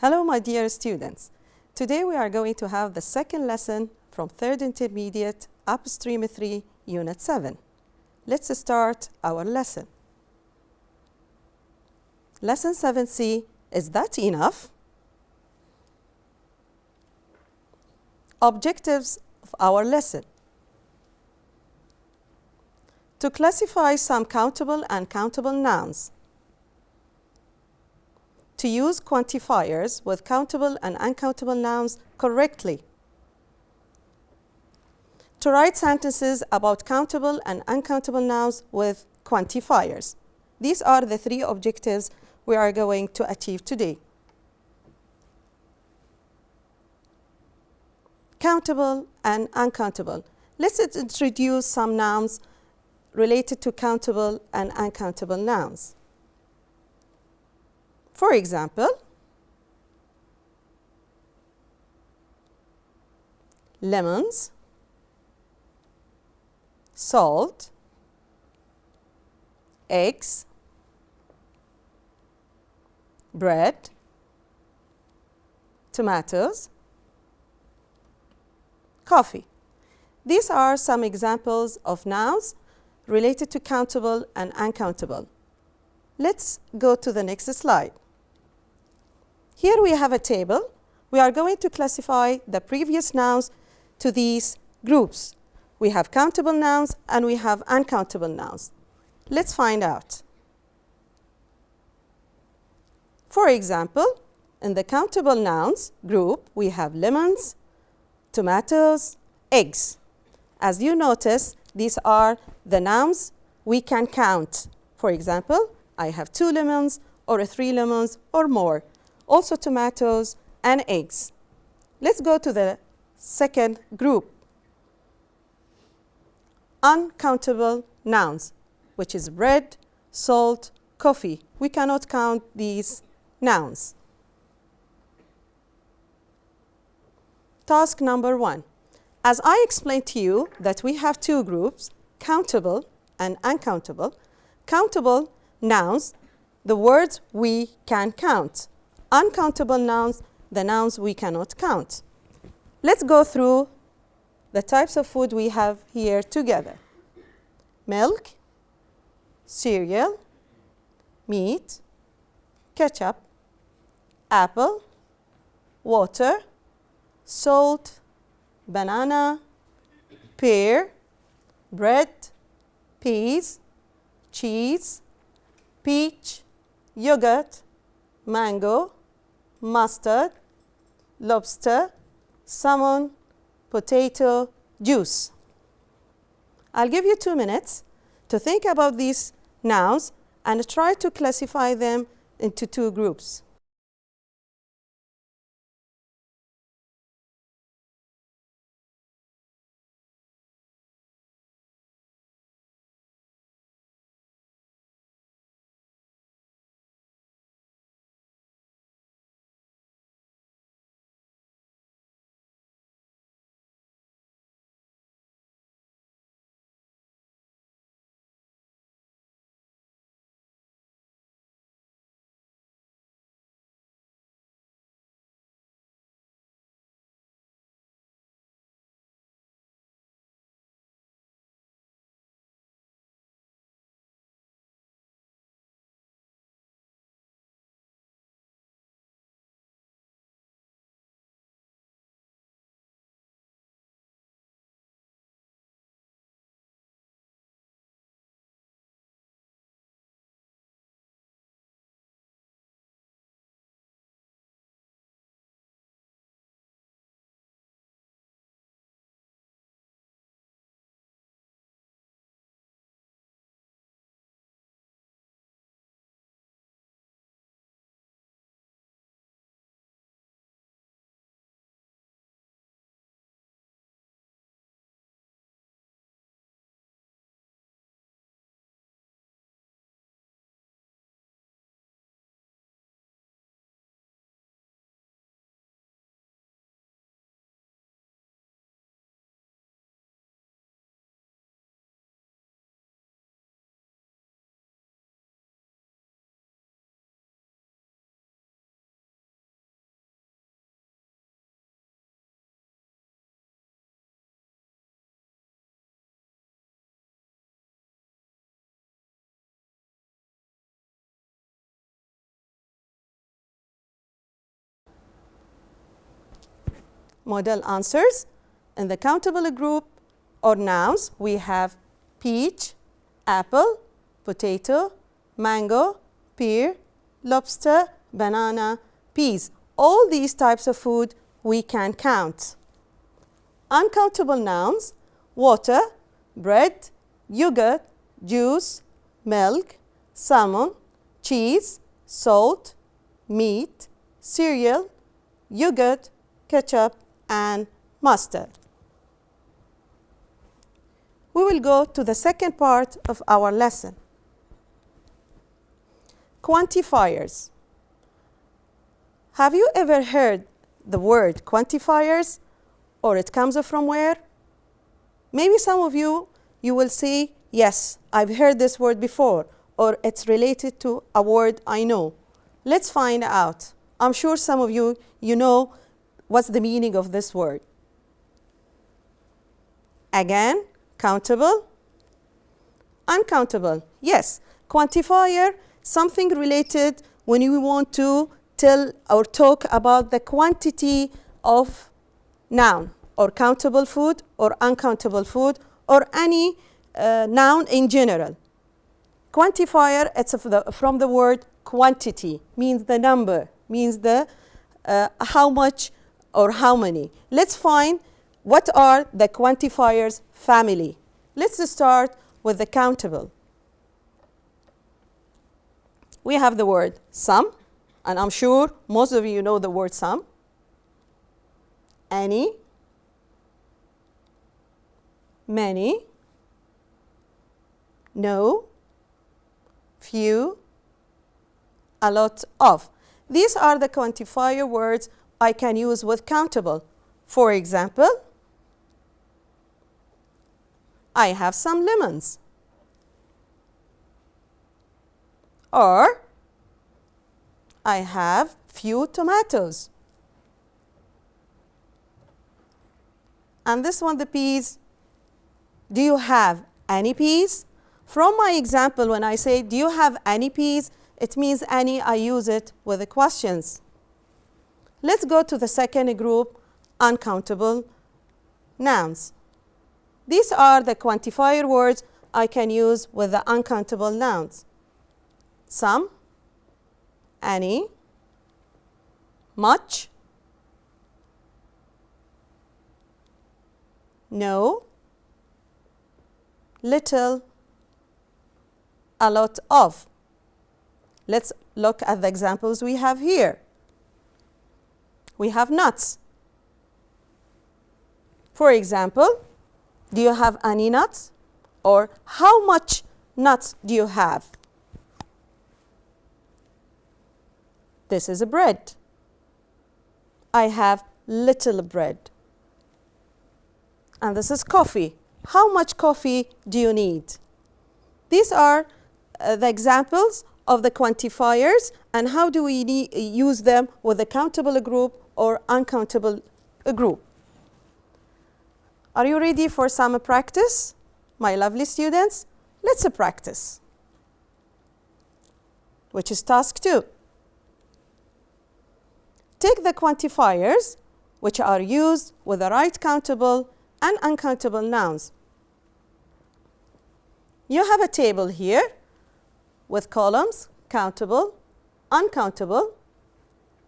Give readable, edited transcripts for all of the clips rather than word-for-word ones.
Hello, my dear students. Today we are going to have the second lesson from third intermediate upstream 3 unit 7. Let's start our lesson. Lesson 7C, is that enough? Objectives of our lesson. To classify some countable and uncountable nouns. To use quantifiers with countable and uncountable nouns correctly. To write sentences about countable and uncountable nouns with quantifiers. These are the three objectives we are going to achieve today. Countable and uncountable. Let's introduce some nouns related to countable and uncountable nouns. For example, lemons, salt, eggs, bread, tomatoes, coffee. These are some examples of nouns related to countable and uncountable. Let's go to the next slide. Here we have a table. We are going to classify the previous nouns to these groups. We have countable nouns and we have uncountable nouns. Let's find out. For example, in the countable nouns group, we have lemons, tomatoes, eggs. As you notice, these are the nouns we can count. For example, I have 2 lemons or 3 lemons or more. Also tomatoes and eggs. Let's go to the second group. Uncountable nouns, which is bread, salt, coffee. We cannot count these nouns. Task number 1. As I explained to you that we have 2 groups, countable and uncountable. Countable nouns, the words we can count. Uncountable nouns, the nouns we cannot count. Let's go through the types of food we have here together. Milk, cereal, meat, ketchup, apple, water, salt, banana, pear, bread, peas, cheese, peach, yogurt, mango, mustard, lobster, salmon, potato, juice. I'll give you 2 minutes to think about these nouns and try to classify them into 2 groups. model answers. In the countable group or nouns, we have peach, apple, potato, mango, pear, lobster, banana, peas. All these types of food we can count. Uncountable nouns: water, bread, yogurt, juice, milk, salmon, cheese, salt, meat, cereal, yogurt, ketchup, and mustard. We will go to the second part of our lesson. Quantifiers. Have you ever heard the word quantifiers, or it comes from where? Maybe some of you will say, yes, I've heard this word before, or it's related to a word I know. Let's find out. I'm sure some of you know what's the meaning of this word. Again, countable, uncountable. Yes, quantifier, something related when you want to tell or talk about the quantity of noun, or countable food, or uncountable food, or any noun in general. Quantifier, it's from the word quantity, means the number, means the how much or how many. Let's find what are the quantifiers family. Let's start with the countable. We have the word some, and I'm sure most of you know the word some. Any, many, no, few, a lot of. These are the quantifier words I can use with countable. For example, I have some lemons. Or, I have few tomatoes. And this one, the peas. Do you have any peas? From my example, when I say, do you have any peas? It means any, I use it with the questions. Let's go to the second group, uncountable nouns. These are the quantifier words I can use with the uncountable nouns. Some, any, much, no, little, a lot of. Let's look at the examples we have here. We have nuts. For example, do you have any nuts? Or how much nuts do you have? This is a bread. I have little bread. And this is coffee. How much coffee do you need? These are the examples of the quantifiers, and how do we use them with a countable group or uncountable group. Are you ready for some practice, my lovely students? Let's practice, which is task 2. Take the quantifiers, which are used with the right countable and uncountable nouns. You have a table here with columns, countable, uncountable,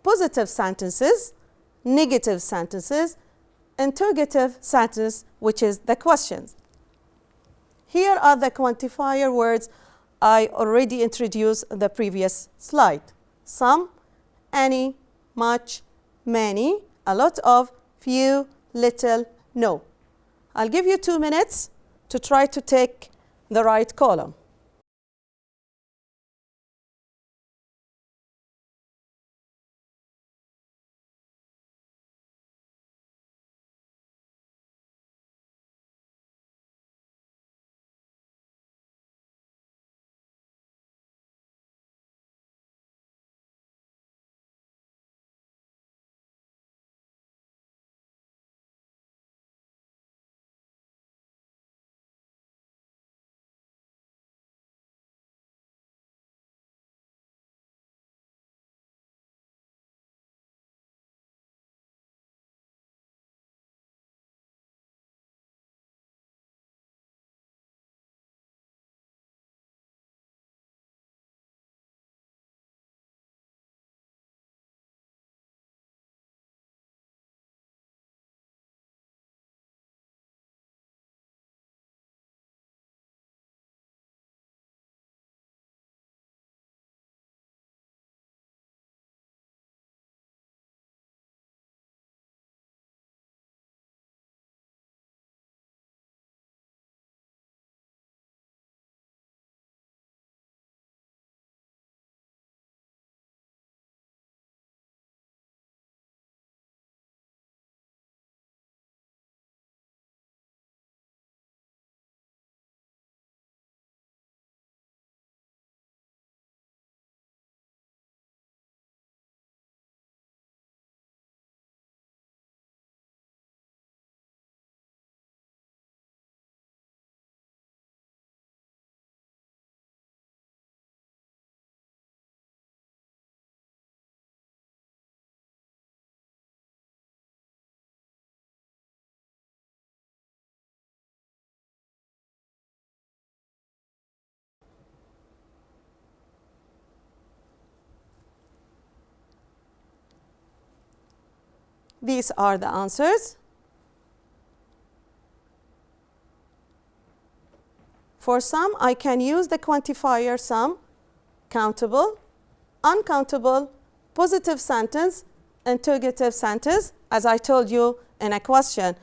positive sentences, negative sentences, interrogative sentence, which is the questions. Here are the quantifier words I already introduced in the previous slide. Some, any, much, many, a lot of, few, little, no. I'll give you 2 minutes to try to take the right column. These are the answers. For some, I can use the quantifier some, countable, uncountable, positive sentence, interrogative sentence, as I told you in a question.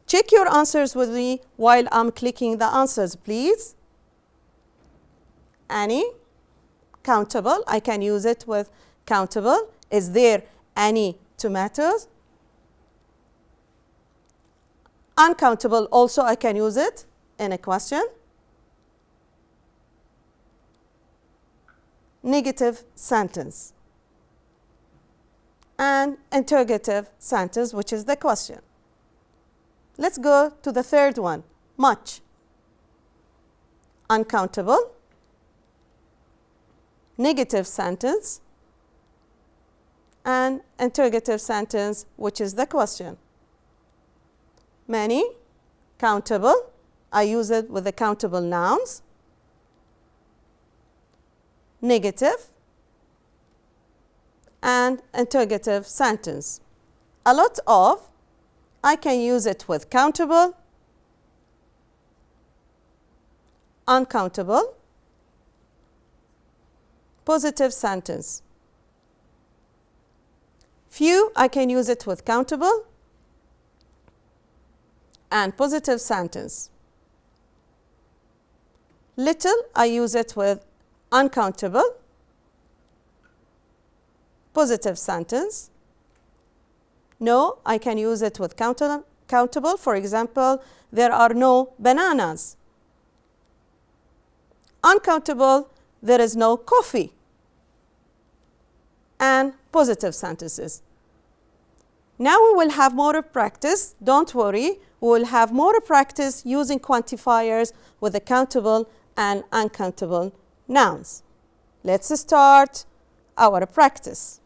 Check your answers with me while I'm clicking the answers, please. Any, countable, I can use it with countable. Is there any tomatoes? Uncountable, also I can use it in a question. Negative sentence. And interrogative sentence, which is the question. Let's go to the third one, much. Uncountable. Negative sentence. And interrogative sentence, which is the question. Many, countable. I use it with the countable nouns. Negative. And interrogative sentence. A lot of, I can use it with countable, uncountable, positive sentence. Few, I can use it with countable and positive sentence. Little, I use it with uncountable, positive sentence. No, I can use it with countable. For example, there are no bananas. Uncountable, there is no coffee. And positive sentences. Now we will have more practice. Don't worry, we will have more practice using quantifiers with the countable and uncountable nouns. Let's start our practice.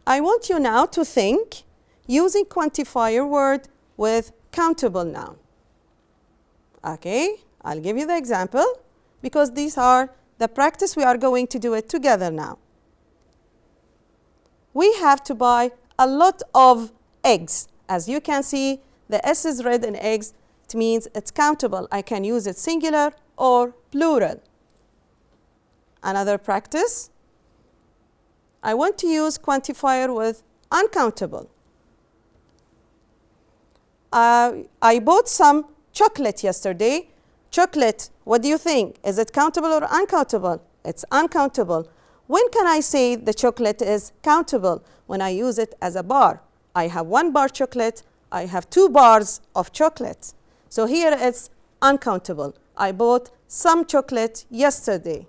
I want you now to think using quantifier word with countable noun. Okay, I'll give you the example because these are the practice. We are going to do it together now. We have to buy a lot of eggs. As you can see, the S is red in eggs. It means it's countable. I can use it singular or plural. Another practice. I want to use quantifier with uncountable. I bought some chocolate yesterday. Chocolate, what do you think? Is it countable or uncountable? It's uncountable. When can I say the chocolate is countable? When I use it as a bar. I have 1 bar chocolate. I have 2 bars of chocolate. So here it's uncountable. I bought some chocolate yesterday.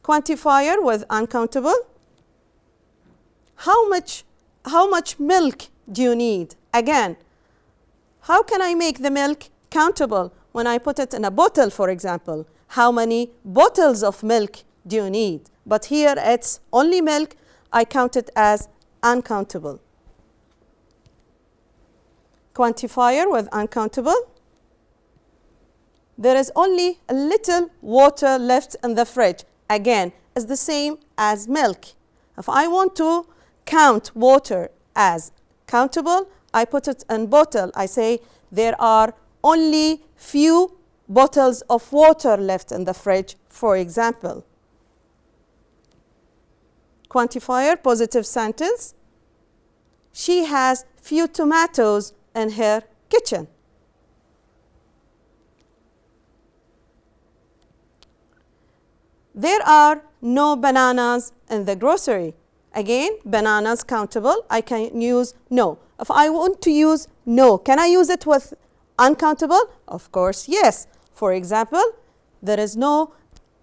Quantifier with uncountable. How much milk do you need? Again, how can I make the milk countable when I put it in a bottle, for example? How many bottles of milk do you need? But here it's only milk. I count it as uncountable. Quantifier with uncountable. There is only a little water left in the fridge. Again, it's the same as milk. If I want to count water as countable, I put it in bottle. I say there are only few bottles of water left in the fridge, for example. Quantifier, positive sentence. She has few tomatoes in her kitchen. There are no bananas in the grocery. Again, bananas countable. I can use no. If I want to use no, can I use it with uncountable? Of course, yes. For example, there is no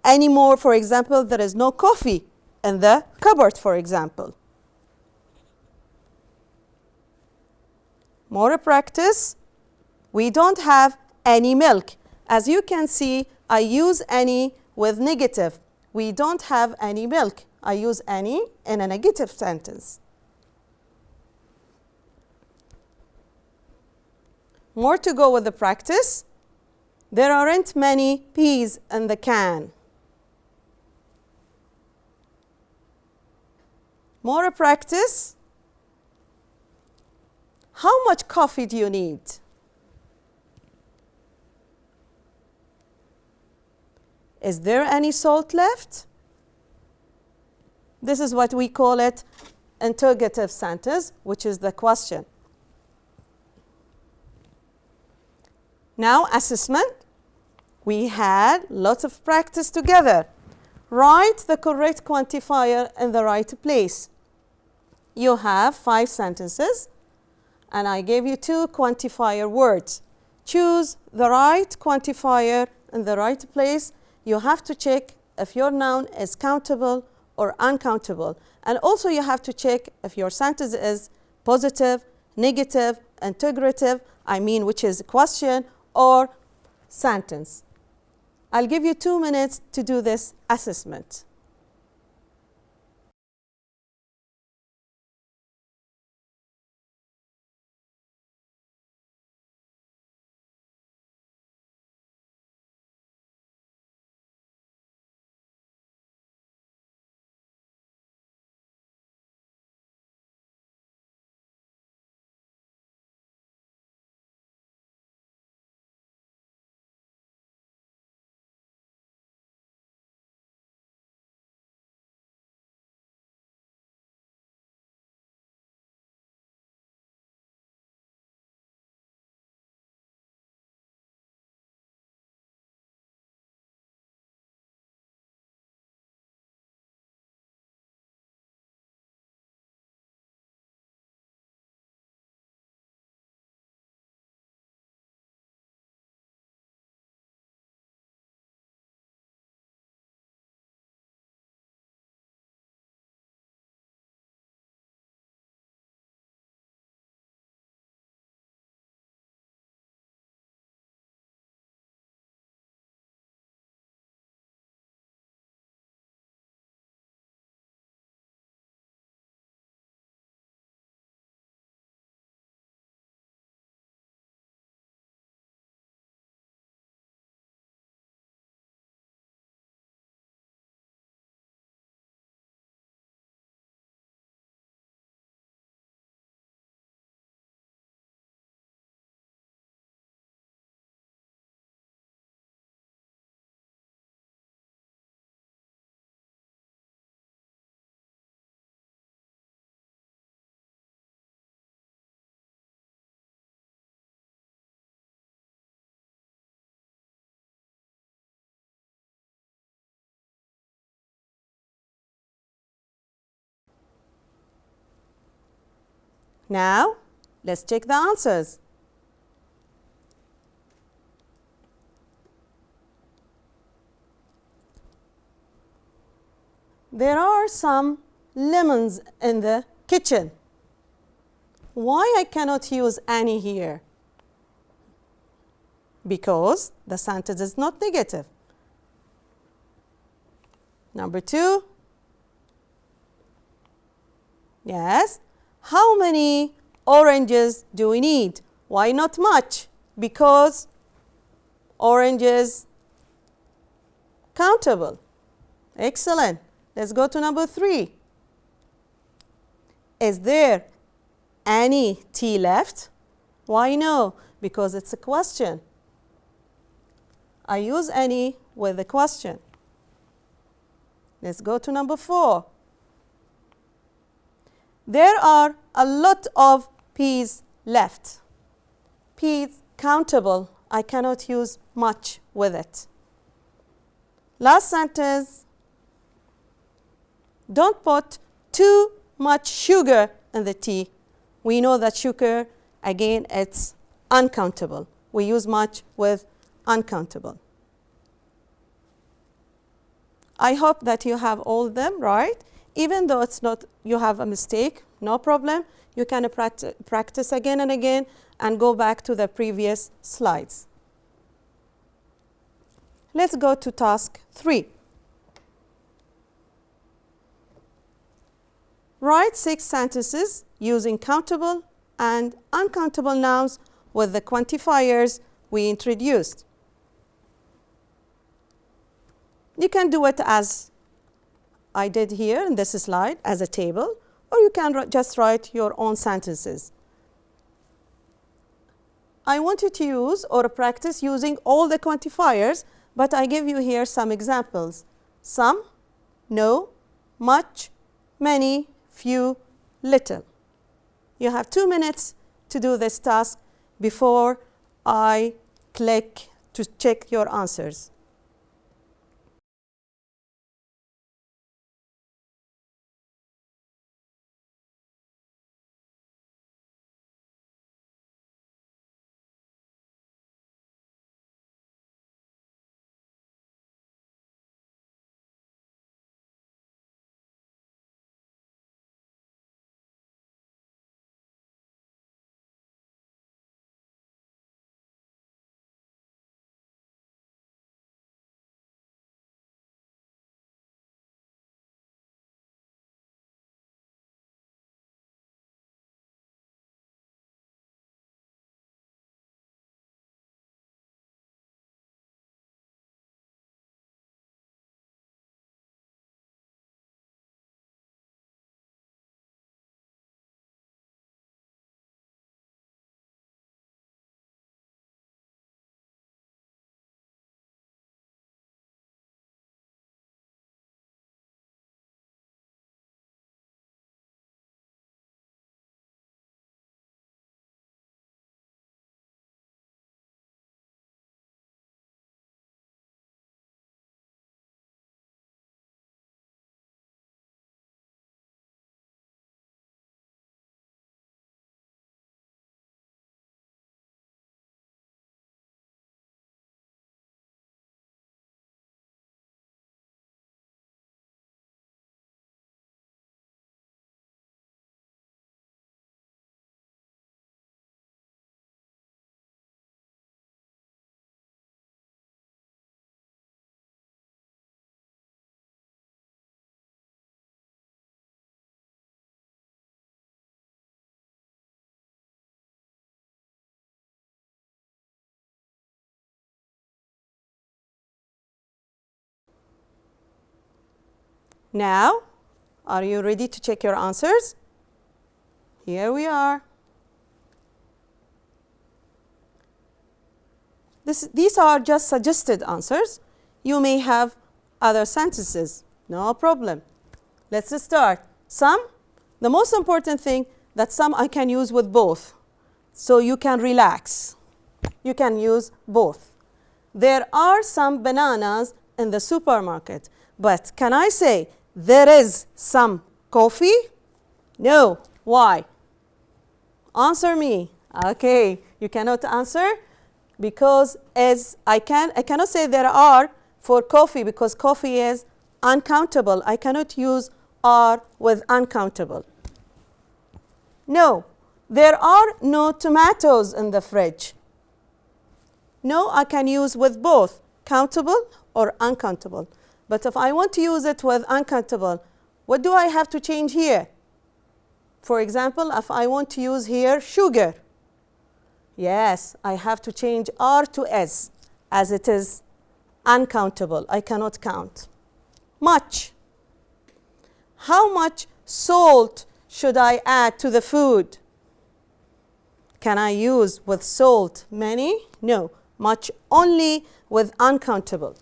anymore. For example, there is no coffee in the cupboard, for example. More practice. We don't have any milk. As you can see, I use any with negative. We don't have any milk. I use any in a negative sentence. More to go with the practice. There aren't many peas in the can. More practice. How much coffee do you need? Is there any salt left? This is what we call it interrogative sentence, which is the question. Now, assessment. We had lots of practice together. Write the correct quantifier in the right place. You have 5 sentences, and I gave you 2 quantifier words. Choose the right quantifier in the right place. You have to check if your noun is countable or uncountable. And also you have to check if your sentence is positive, negative, integrative, which is a question, or sentence. I'll give you 2 minutes to do this assessment. Now, let's check the answers. There are some lemons in the kitchen. Why I cannot use any here? Because the sentence is not negative. Number 2. Yes. How many oranges do we need? Why not much? Because oranges countable. Excellent. Let's go to number 3. Is there any tea left? Why no? Because it's a question. I use any with a question. Let's go to number 4. There are a lot of peas left. Peas countable. I cannot use much with it. Last sentence. Don't put too much sugar in the tea. We know that sugar, again, it's uncountable. We use much with uncountable. I hope that you have all of them right. Even though it's not, you have a mistake, no problem. You can practice again and again and go back to the previous slides. Let's go to task 3. Write 6 sentences using countable and uncountable nouns with the quantifiers we introduced. You can do it as I did here in this slide as a table, or you can just write your own sentences. I want you to use or practice using all the quantifiers, but I give you here some examples. Some, no, much, many, few, little. You have 2 minutes to do this task before I click to check your answers. Now, are you ready to check your answers? Here we are. These are just suggested answers. You may have other sentences, no problem. Let's start. Some, the most important thing that some I can use with both. So you can relax. You can use both. There are some bananas in the supermarket, but can I say there is some coffee? No. Why? Answer me. Okay, you cannot answer because I cannot say there are for coffee because coffee is uncountable. I cannot use are with uncountable. No, there are no tomatoes in the fridge. No, I can use with both countable or uncountable. But if I want to use it with uncountable, what do I have to change here? For example, if I want to use here sugar, yes, I have to change R to S as it is uncountable. I cannot count. Much. How much salt should I add to the food? Can I use with salt many? No, much only with uncountable.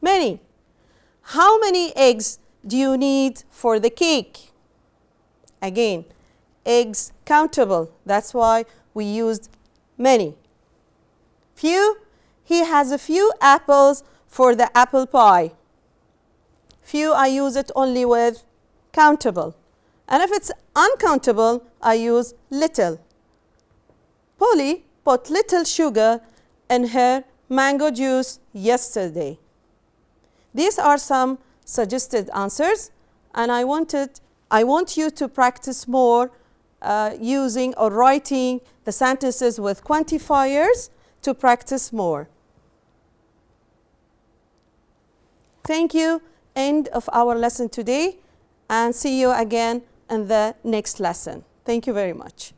Many. How many eggs do you need for the cake? Again, eggs countable. That's why we used many. Few. He has a few apples for the apple pie. Few, I use it only with countable. And if it's uncountable, I use little. Polly put little sugar in her mango juice yesterday. These are some suggested answers, and I want you to practice more using or writing the sentences with quantifiers to practice more. Thank you. End of our lesson today, and see you again in the next lesson. Thank you very much.